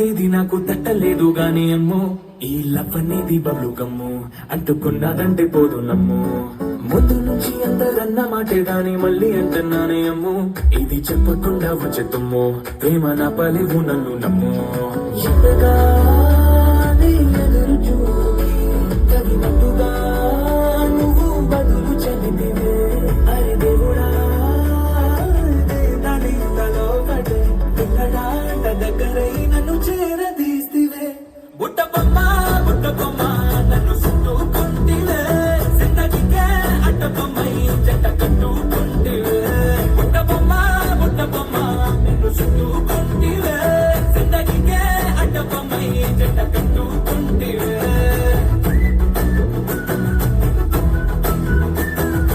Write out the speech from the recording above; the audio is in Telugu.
తేదీ నాకు తట్టలేదు గాని అమ్మో ఈ లవ్ అనేది బబ్లు గమ్ము అంటుకున్నదంటే పోదు నమ్ము ముందు నుంచి అందరన్న మాటే గాని మళ్ళీ అంటున్నానే అమ్ము ఇది చెప్పకుండా వచ్చే తుమ్ము ప్రేమ నా పలివు నన్ను నమ్ము ఎంతగానే ఎదురు చూపి తగినట్టుగా నువ్వు బదులు చెబితివే అరే దేవుడా తలో పడే పిల్లడాట దగ్గరై నన్ను చేరదీస్తివే బుట్ట బొమ్మ నన్ను చుట్టుకుంటివే జిందగీకే అడ్డ బొమ్మై జంట